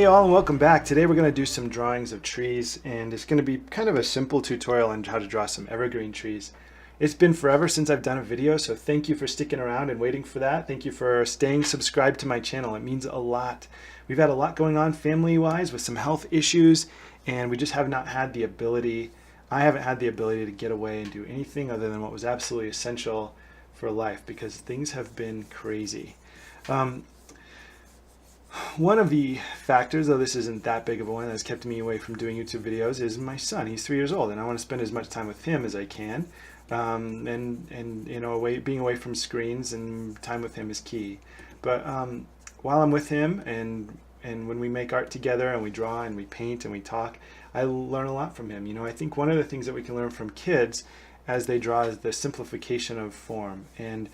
Hey all, and welcome back. Today we're going to do some drawings of trees, and it's going to be kind of a simple tutorial on how to draw some evergreen trees. It's been forever since I've done a video, so thank you for sticking around and waiting for that. Thank you for staying subscribed to my channel. It means a lot. We've had a lot going on family-wise with some health issues, and we just have not had the ability, I haven't had the ability to get away and do anything other than what was absolutely essential for life because things have been crazy. One of the factors, though this isn't that big of a one that's kept me away from doing YouTube videos, is my son. He's 3 years old, and I want to spend as much time with him as I can. And you know, being away from screens and time with him is key. But while I'm with him, and when we make art together, and we draw, and we paint, and we talk, I learn a lot from him. You know, I think one of the things that we can learn from kids as they draw is the simplification of form, and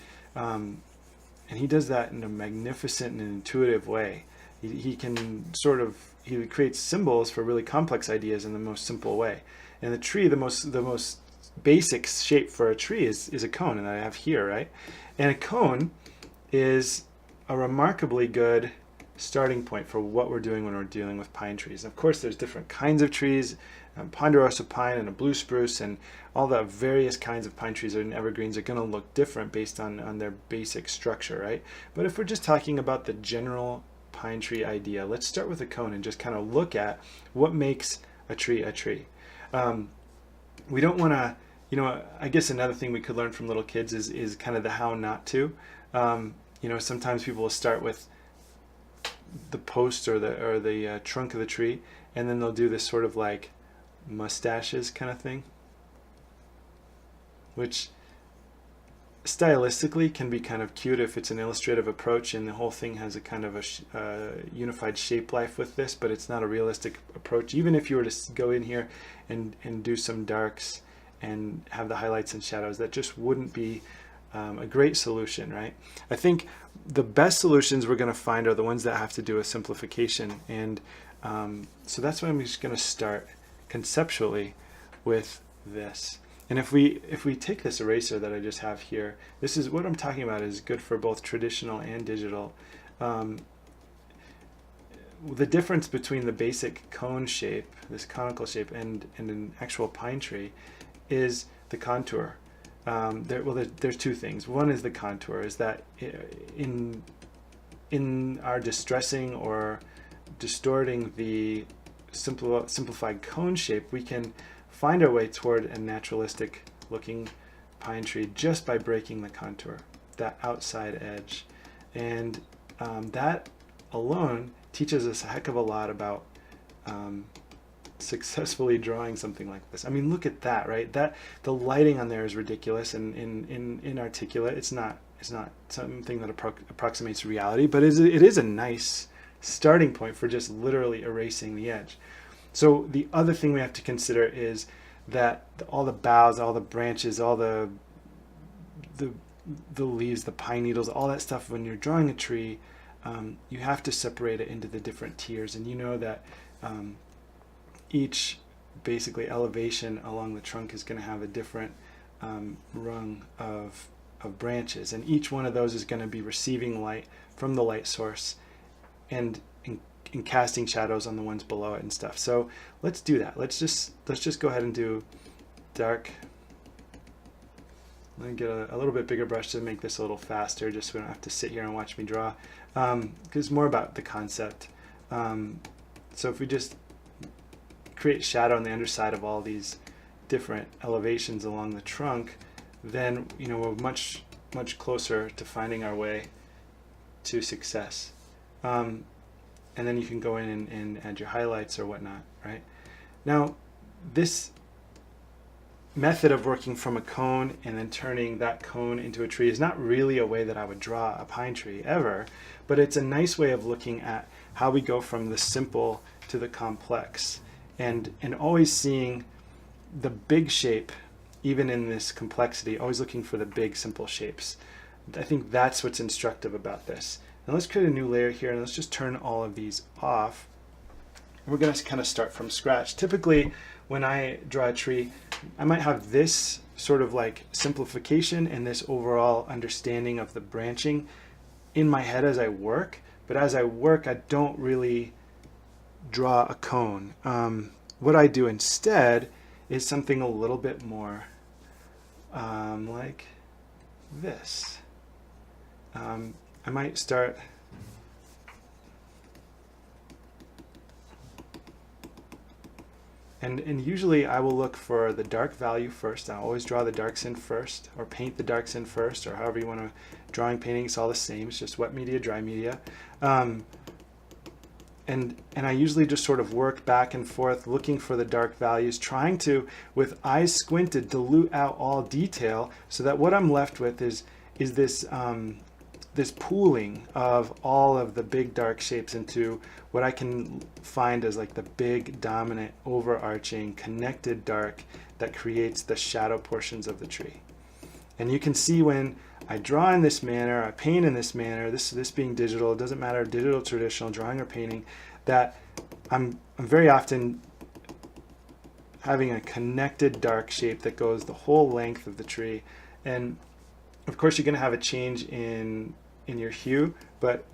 he does that in a magnificent and intuitive way. He can he creates symbols for really complex ideas in the most simple way. And the tree, the most basic shape for a tree is a cone, and I have here, right? And a cone is a remarkably good starting point for what we're doing when we're dealing with pine trees. And of course, there's different kinds of trees, ponderosa pine and a blue spruce, and all the various kinds of pine trees and evergreens are going to look different based on their basic structure, right? But if we're just talking about the general pine tree idea, let's start with a cone and just kind of look at what makes a tree a tree. We don't want to, you know, I guess another thing we could learn from little kids is kind of the how not to. You know, sometimes people will start with the post or the trunk of the tree, and then they'll do this sort of like mustaches kind of thing, which stylistically can be kind of cute if it's an illustrative approach and the whole thing has a kind of a unified shape life with this, but it's not a realistic approach. Even if you were to go in here and do some darks and have the highlights and shadows, that just wouldn't be a great solution, right? I think the best solutions we're going to find are the ones that have to do with simplification, and so that's why I'm just going to start conceptually with this. And if we take this eraser that I just have here, this is what I'm talking about is good for both traditional and digital. The difference between the basic cone shape, this conical shape, and an actual pine tree is the contour. There's two things. One is the contour, is that in our distressing or distorting the simplified cone shape, we can find our way toward a naturalistic looking pine tree just by breaking the contour, that outside edge. And that alone teaches us a heck of a lot about successfully drawing something like this. I mean, look at that, right? That the lighting on there is ridiculous and inarticulate. It's not something that approximates reality, but it is a nice starting point for just literally erasing the edge. So the other thing we have to consider is that all the boughs, all the branches, all the leaves, the pine needles, all that stuff, when you're drawing a tree, you have to separate it into the different tiers. And you know that each basically elevation along the trunk is going to have a different rung of branches, and each one of those is going to be receiving light from the light source and casting shadows on the ones below it and stuff. So let's do that. Let's just go ahead and do dark. Let me get a little bit bigger brush to make this a little faster, just so we don't have to sit here and watch me draw, because it's more about the concept. So if we just create shadow on the underside of all these different elevations along the trunk, then you know we're much closer to finding our way to success. And then you can go in and add your highlights or whatnot, right? Now, this method of working from a cone and then turning that cone into a tree is not really a way that I would draw a pine tree ever, but it's a nice way of looking at how we go from the simple to the complex, and always seeing the big shape, even in this complexity, always looking for the big, simple shapes. I think that's what's instructive about this. Now let's create a new layer here, and let's just turn all of these off. We're going to kind of start from scratch. Typically, when I draw a tree, I might have this sort of like simplification and this overall understanding of the branching in my head as I work. But as I work, I don't really draw a cone. What I do instead is something a little bit more like this. I might start and usually I will look for the dark value first. I always draw the darks in first, or paint the darks in first, or however you want to. Drawing, painting, it's all the same. It's just wet media, dry media. And I usually just sort of work back and forth looking for the dark values, trying to, with eyes squinted, dilute out all detail so that what I'm left with is this this pooling of all of the big dark shapes into what I can find as like the big dominant overarching connected dark that creates the shadow portions of the tree. And you can see when I draw in this manner, I paint in this manner, this being digital, it doesn't matter, digital, traditional, drawing or painting, that I'm very often having a connected dark shape that goes the whole length of the tree. And of course you're going to have a change in your hue, but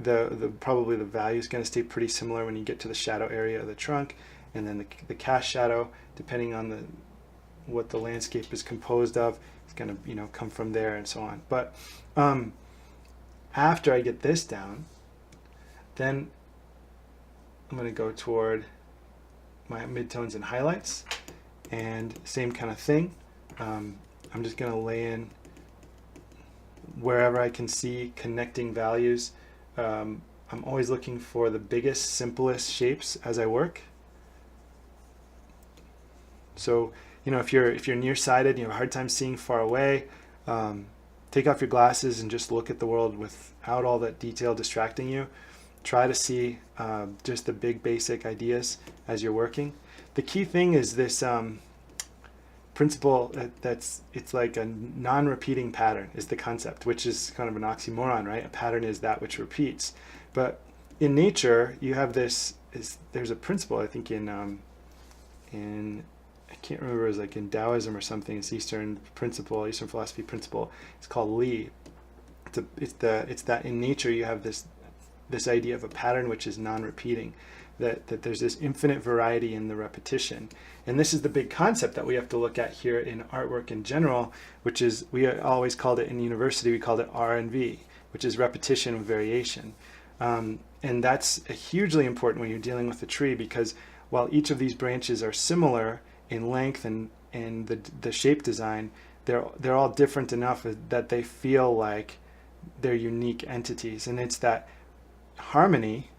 probably the value is going to stay pretty similar when you get to the shadow area of the trunk, and then the cast shadow, depending on what the landscape is composed of, it's going to come from there and so on. But after I get this down, then I'm going to go toward my midtones and highlights, and same kind of thing. I'm just going to lay in wherever I can see connecting values. I'm always looking for the biggest, simplest shapes as I work. So, if you're nearsighted, you have a hard time seeing far away, take off your glasses and just look at the world without all that detail distracting you. Try to see just the big basic ideas as you're working. The key thing is this principle it's like a non-repeating pattern is the concept, which is kind of an oxymoron, right? A pattern is that which repeats. But in nature, you have there's a principle, I think in I can't remember, it was like in Taoism or something, it's Eastern philosophy principle. It's called Li. It's that in nature you have this idea of a pattern which is non-repeating, that there's this infinite variety in the repetition. And this is the big concept that we have to look at here in artwork in general, which is, we always called it in university, we called it R&V, which is repetition with variation. And that's hugely important when you're dealing with a tree, because while each of these branches are similar in length and the shape design, they're all different enough that they feel like they're unique entities. And it's that harmony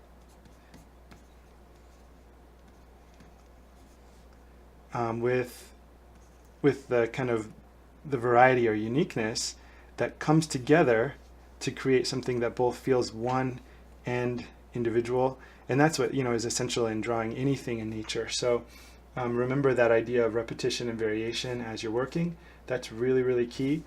with the kind of the variety or uniqueness that comes together to create something that both feels one and individual. And that's what is essential in drawing anything in nature. So remember that idea of repetition and variation as you're working. That's really, really key.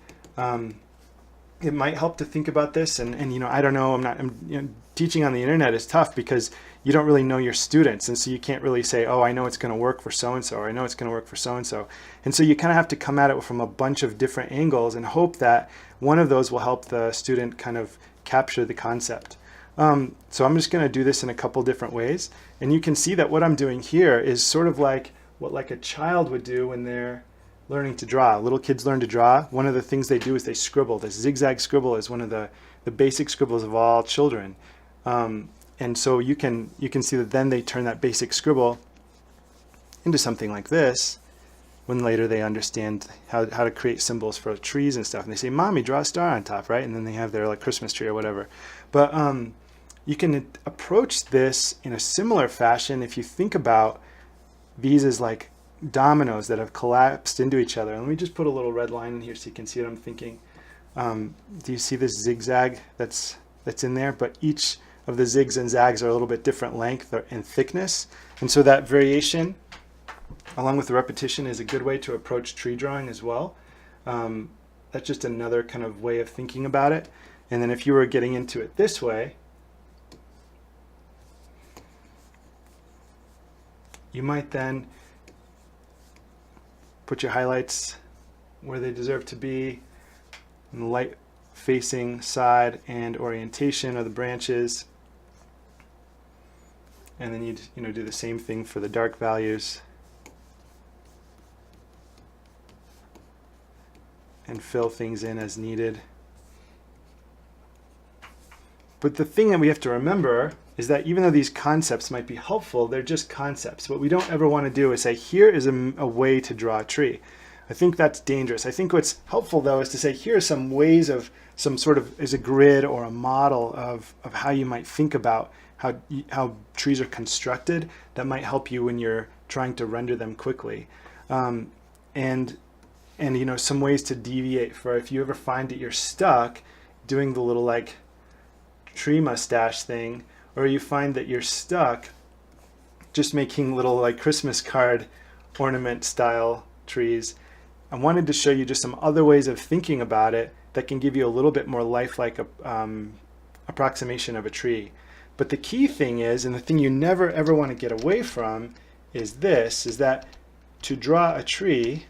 It might help to think about this, and I don't know, teaching on the internet is tough because you don't really know your students, and so you can't really say, oh, I know it's going to work for so-and-so, or I know it's going to work for so-and-so. And so you kind of have to come at it from a bunch of different angles and hope that one of those will help the student kind of capture the concept. So I'm just going to do this in a couple different ways, and you can see that what I'm doing here is sort of like what a child would do when they're learning to draw. Little kids learn to draw. One of the things they do is they scribble. This zigzag scribble is one of the basic scribbles of all children. And so you can see that then they turn that basic scribble into something like this when later they understand how to create symbols for trees and stuff. And they say, Mommy, draw a star on top, right? And then they have their Christmas tree or whatever. But you can approach this in a similar fashion if you think about these as like dominoes that have collapsed into each other. And let me just put a little red line in here so you can see what I'm thinking. Do you see this zigzag that's in there? But each of the zigs and zags are a little bit different length and thickness. And so that variation, along with the repetition, is a good way to approach tree drawing as well. That's just another kind of way of thinking about it. And then if you were getting into it this way, you might then put your highlights where they deserve to be, in the light facing side and orientation of the branches, and then you'd do the same thing for the dark values and fill things in as needed. But the thing that we have to remember is that even though these concepts might be helpful, they're just concepts. What we don't ever want to do is say, here is a way to draw a tree. I think that's dangerous. I think what's helpful, though, is to say, here are some ways of some sort of, as a grid or a model of how you might think about how trees are constructed that might help you when you're trying to render them quickly. And some ways to deviate for if you ever find that you're stuck doing the little like tree mustache thing, or you find that you're stuck just making little like Christmas card ornament style trees. I wanted to show you just some other ways of thinking about it that can give you a little bit more lifelike approximation of a tree. But the key thing is, and the thing you never ever want to get away from is that to draw a tree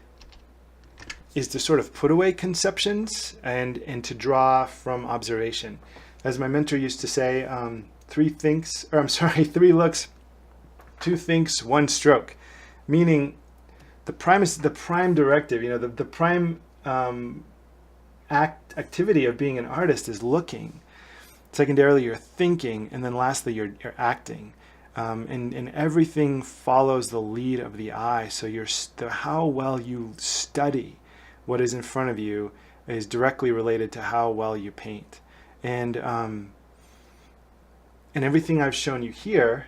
is to sort of put away conceptions and to draw from observation. As my mentor used to say, 3 looks, 2 thinks, 1 stroke. Meaning the prime directive, the prime activity of being an artist is looking. Secondarily, you're thinking, and then lastly, you're acting. And everything follows the lead of the eye. So how well you study what is in front of you is directly related to how well you paint. And everything I've shown you here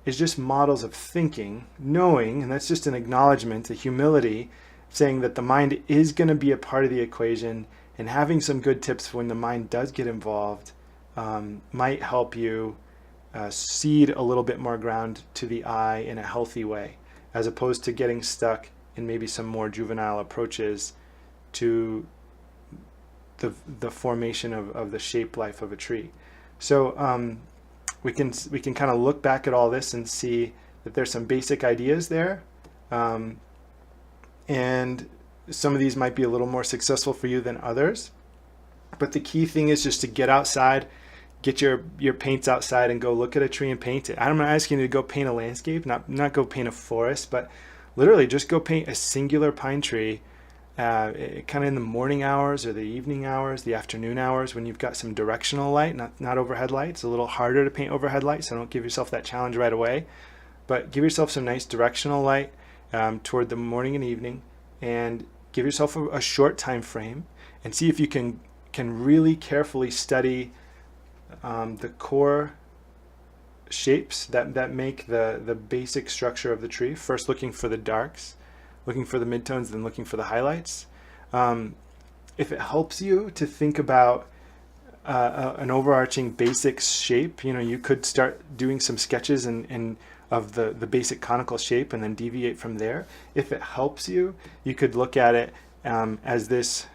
is just models of thinking, knowing, and that's just an acknowledgement, a humility, saying that the mind is going to be a part of the equation, and having some good tips when the mind does get involved might help you cede a little bit more ground to the eye in a healthy way, as opposed to getting stuck in maybe some more juvenile approaches to the formation of the shape life of a tree. So we can kind of look back at all this and see that there's some basic ideas there, and some of these might be a little more successful for you than others. But the key thing is just to get outside, get your paints outside and go look at a tree and paint it. I'm not asking you to go paint a landscape, not go paint a forest, but literally just go paint a singular pine tree, kind of in the morning hours or the evening hours, the afternoon hours, when you've got some directional light, not overhead light. It's a little harder to paint overhead light, so don't give yourself that challenge right away, but give yourself some nice directional light toward the morning and evening, and give yourself a short time frame and see if you can really carefully study the core shapes that make the basic structure of the tree. First looking for the darks, looking for the midtones, then looking for the highlights. If it helps you to think about an overarching basic shape, you could start doing some sketches of the basic conical shape and then deviate from there. If it helps you, you could look at it as this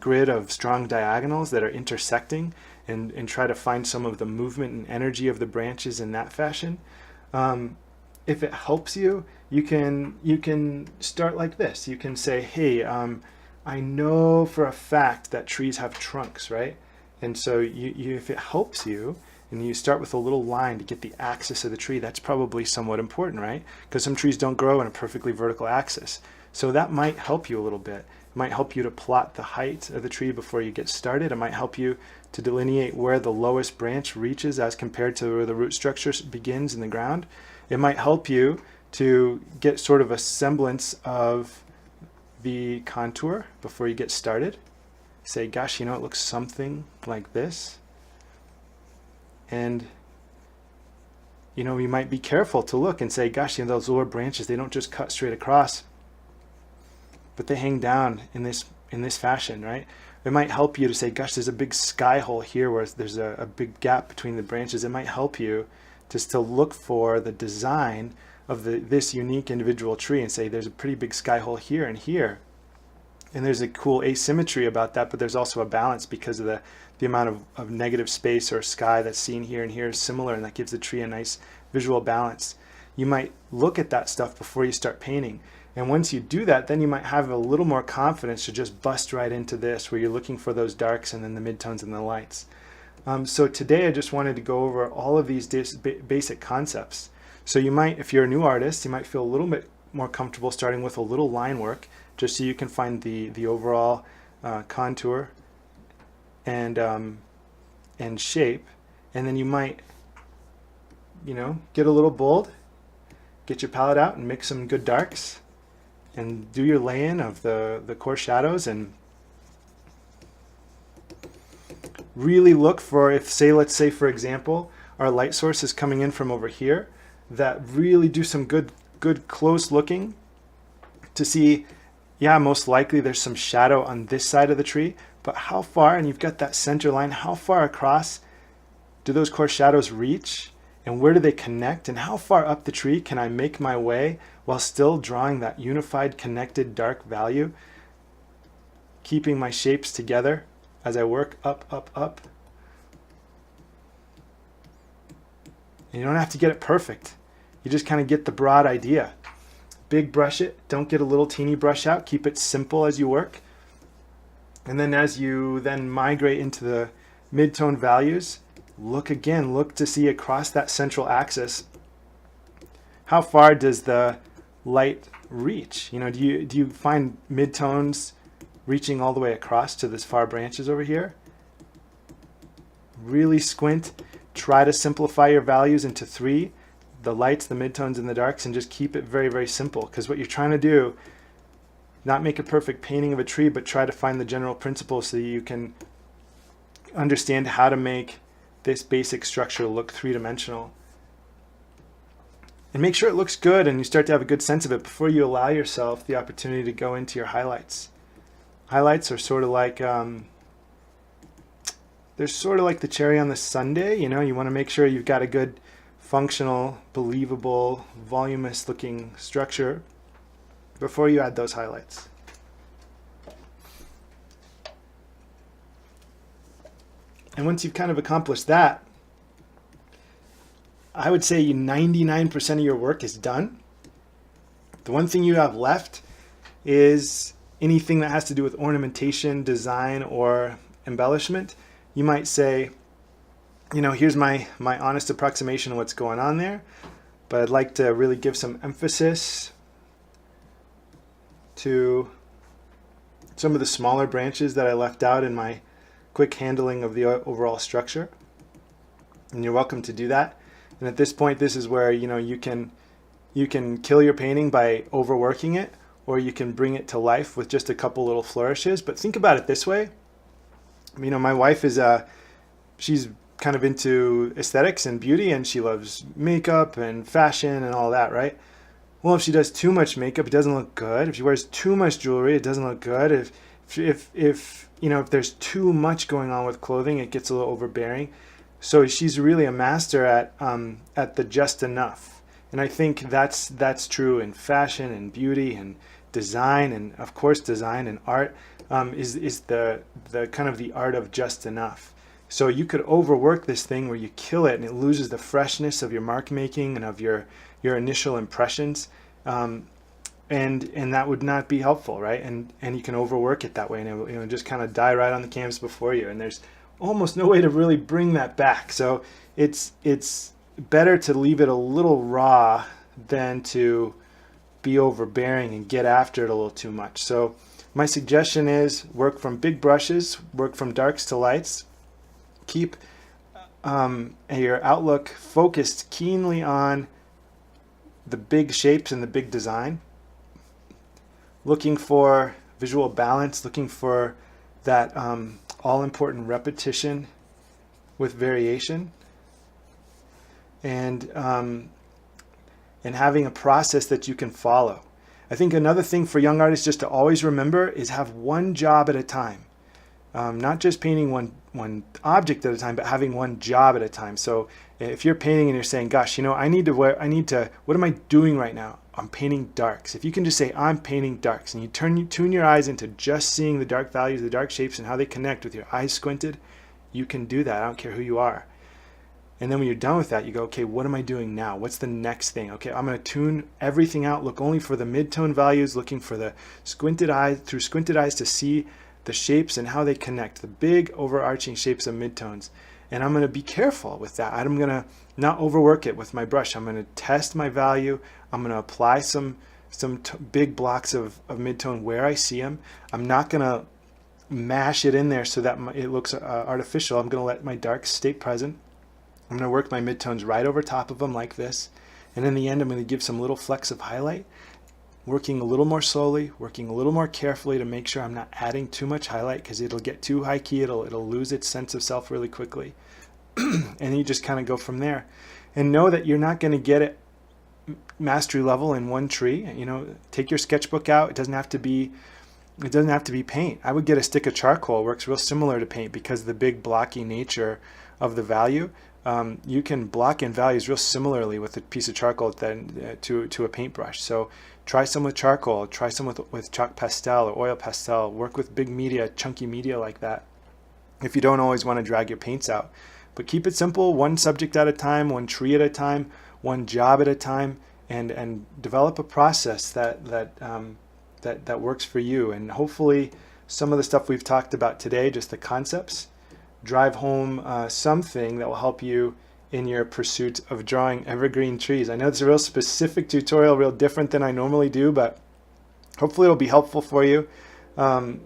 grid of strong diagonals that are intersecting, and try to find some of the movement and energy of the branches in that fashion. If it helps you, you can start like this. You can say, hey, I know for a fact that trees have trunks, right? And so if it helps you, and you start with a little line to get the axis of the tree, that's probably somewhat important, right? Because some trees don't grow in a perfectly vertical axis. So that might help you a little bit. It might help you to plot the height of the tree before you get started. It might help you to delineate where the lowest branch reaches as compared to where the root structure begins in the ground. It might help you to get sort of a semblance of the contour before you get started. Say, gosh, it looks something like this. And you might be careful to look and say, gosh, those lower branches, they don't just cut straight across, but they hang down in this fashion, right? It might help you to say, gosh, there's a big sky hole here where there's a big gap between the branches. It might help you just to look for the design of this unique individual tree and say, there's a pretty big sky hole here and here. And there's a cool asymmetry about that, but there's also a balance because of the amount of negative space or sky that's seen here and here is similar, and that gives the tree a nice visual balance. You might look at that stuff before you start painting. And once you do that, then you might have a little more confidence to just bust right into this, where you're looking for those darks and then the midtones and the lights. So today I just wanted to go over all of these basic concepts. So you might, if you're a new artist, you might feel a little bit more comfortable starting with a little line work, just so you can find the overall contour and shape. And then you might, get a little bold, get your palette out and mix some good darks, and do your lay-in of the coarse shadows, and really look for, let's say for example, our light source is coming in from over here, that really do some good close looking to see, yeah, most likely there's some shadow on this side of the tree, but how far, and you've got that center line, how far across do those coarse shadows reach, and where do they connect, and how far up the tree can I make my way while still drawing that unified connected dark value, keeping my shapes together as I work up, up, up. And you don't have to get it perfect. You just kind of get the broad idea. Big brush it, don't get a little teeny brush out, keep it simple as you work. And then as you then migrate into the mid-tone values, look to see across that central axis, how far does the light reach? Do you find mid-tones reaching all the way across to this far branches over here? Really squint, try to simplify your values into 3, the lights, the midtones, and the darks, and just keep it very, very simple, because what you're trying to do, not make a perfect painting of a tree, but try to find the general principles so that you can understand how to make this basic structure look 3-dimensional. And make sure it looks good and you start to have a good sense of it before you allow yourself the opportunity to go into your highlights. Highlights are sort of like they're sort of like the cherry on the sundae. You want to make sure you've got a good functional, believable, voluminous looking structure before you add those highlights. And once you've kind of accomplished that, I would say 99% of your work is done. The one thing you have left is anything that has to do with ornamentation, design, or embellishment. You might say, here's my honest approximation of what's going on there, but I'd like to really give some emphasis to some of the smaller branches that I left out in my quick handling of the overall structure. And you're welcome to do that. And at this point, this is where you can kill your painting by overworking it, or you can bring it to life with just a couple little flourishes. But think about it this way. My wife is she's kind of into aesthetics and beauty, and she loves makeup and fashion and all that, right? Well, if she does too much makeup, it doesn't look good. If she wears too much jewelry, it doesn't look good. If there's too much going on with clothing, it gets a little overbearing. So she's really a master at the just enough. And I think that's true in fashion and beauty and design, and of course design and art is the kind of the art of just enough. So you could overwork this thing where you kill it and it loses the freshness of your mark making and of your initial impressions, and that would not be helpful, right? And you can overwork it that way, and it will just kind of die right on the canvas before you, and there's almost no way to really bring that back. So it's better to leave it a little raw than to be overbearing and get after it a little too much. So my suggestion is work from big brushes, work from darks to lights, keep your outlook focused keenly on the big shapes and the big design, looking for visual balance, looking for that all-important repetition with variation, and having a process that you can follow. I think another thing for young artists just to always remember is have one job at a time. Not just painting one object at a time, but having one job at a time. So if you're painting and you're saying, gosh, what am I doing right now? I'm painting darks. If you can just say, I'm painting darks, and you tune your eyes into just seeing the dark values, the dark shapes, and how they connect with your eyes squinted, you can do that. I don't care who you are. And then when you're done with that, you go, okay, what am I doing now? What's the next thing? Okay, I'm going to tune everything out, look only for the mid-tone values, looking for the squinted eyes to see the shapes and how they connect, the big overarching shapes of midtones. and I'm going to be careful with that. I'm going to not overwork it with my brush. I'm going to test my value. I'm going to apply some big blocks of midtone where I see them. I'm not going to mash it in there so that it looks artificial. I'm going to let my darks stay present. I'm going to work my midtones right over top of them like this. And in the end, I'm going to give some little flecks of highlight, working a little more slowly, working a little more carefully to make sure I'm not adding too much highlight, because it'll get too high key. It'll lose its sense of self really quickly. And you just kind of go from there. And know that you're not going to get it mastery level in one tree. You know, take your sketchbook out. It doesn't have to be paint. I would get a stick of charcoal. It works real similar to paint because of the big blocky nature of the value. You can block in values real similarly with a piece of charcoal to a paintbrush. So try some with charcoal, try some with chalk pastel or oil pastel. Work with big media, chunky media like that, if you don't always want to drag your paints out. But keep it simple, one subject at a time, one tree at a time, one job at a time, and develop a process that works for you. And hopefully some of the stuff we've talked about today, just the concepts, drive home something that will help you in your pursuit of drawing evergreen trees. I know it's a real specific tutorial, real different than I normally do, but hopefully it'll be helpful for you.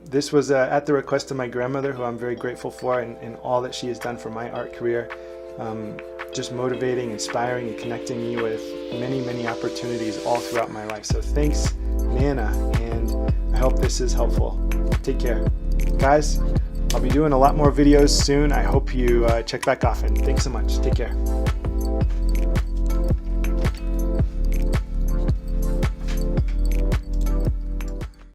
This was at the request of my grandmother, who I'm very grateful for, and all that she has done for my art career. Just motivating, inspiring, and connecting me with many, many opportunities all throughout my life. So thanks, Nana, and I hope this is helpful. Take care. Guys, I'll be doing a lot more videos soon. I hope you check back often. Thanks so much. Take care.